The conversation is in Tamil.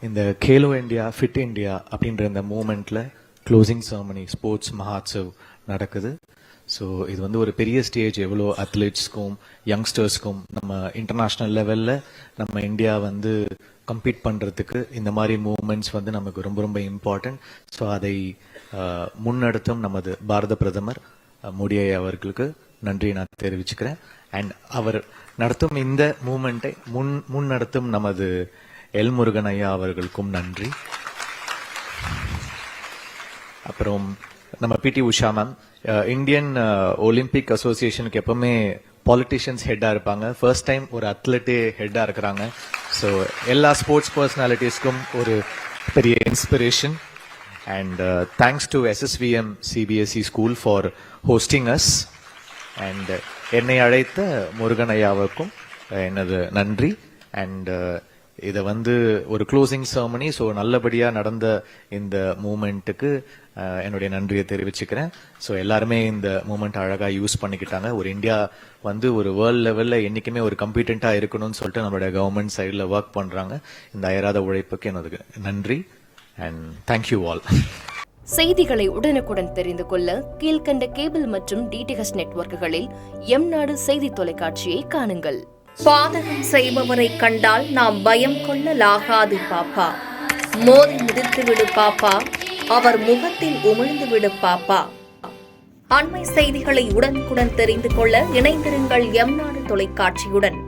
இந்த கேலோ இந்தியா ஃபிட் இந்தியா அப்படின்ற இந்த மூமெண்ட்டில் க்ளோசிங் செரமனி ஸ்போர்ட்ஸ் மஹாத்சவ் நடக்குது. ஸோ இது வந்து ஒரு பெரிய ஸ்டேஜ், எவ்வளோ அத்லெட்ஸ்க்கும் யங்ஸ்டர்ஸ்க்கும் நம்ம இன்டர்நேஷ்னல் லெவலில் நம்ம இந்தியா வந்து கம்பீட் பண்ணுறதுக்கு இந்த மாதிரி மூமெண்ட்ஸ் வந்து நமக்கு ரொம்ப ரொம்ப இம்பார்ட்டன்ட். ஸோ அதை முன்னெடுத்தும் நமது பாரத பிரதமர் மோடி அவர்களுக்கு நன்றி நான் தெரிவிச்சுக்கிறேன். அண்ட் அவர் நடத்தும் இந்த மூமெண்ட்டை முன்னெடுத்தும் நமது எல் முருகன் ஐயா அவர்களுக்கும் நன்றி. அப்புறம் நம்ம பிடி உஷா மேம், இந்தியன் ஒலிம்பிக் அசோசியேஷனுக்கு எப்பவுமே பாலிட்டிஷியன்ஸ் ஹெட்டாக இருப்பாங்க. ஃபர்ஸ்ட் டைம் ஒரு அத்லெட்டே ஹெட்டாக இருக்கிறாங்க. ஸோ எல்லா ஸ்போர்ட்ஸ் பர்சனாலிட்டிஸ்க்கும் ஒரு பெரிய inspiration. And thanks to SSVM CBSE school for hosting us. And என்னை அழைத்த முருகன் ஐயாவுக்கும் எனது நன்றி. அண்ட் இதை வந்து ஒரு க்ளோசிங் செரமனி, ஸோ நல்லபடியாக நடந்த இந்த மூமெண்ட்டுக்கு என்னுடைய நன்றியை தெரிவிச்சுக்கிறேன். ஸோ எல்லாருமே இந்த மூமெண்ட் அழகாக யூஸ் பண்ணிக்கிட்டாங்க. ஒரு இந்தியா வந்து ஒரு வேர்ல்டு லெவலில் என்றைக்குமே ஒரு கம்பீட்டண்ட்டாக இருக்கணும்னு சொல்லிட்டு நம்மளுடைய கவர்மெண்ட் சைடில் ஒர்க் பண்ணுறாங்க. இந்த அயராத உழைப்புக்கு எனது நன்றி. And thank you all. செய்திகளை உடனுக்குடன் தெரிந்து கொள்ள கீழ்கண்ட கேபிள் மற்றும் DTH நெட்வொர்க்குகளில் எம்நாடு செய்தி தொலைக்காட்சியை காணுங்கள். பாதகம் செய்பவரை கண்டால் நாம் பயம் கொள்ளலாகாது பாப்பா. மோதி மிதித்துவிடு பாப்பா, அவர் முகத்தில் உமிழ்ந்துவிடு பாப்பா. அண்மை செய்திகளை உடனுக்குடன் தெரிந்து கொள்ள இணைந்திருங்கள் எம்நாடு தொலைக்காட்சியுடன்.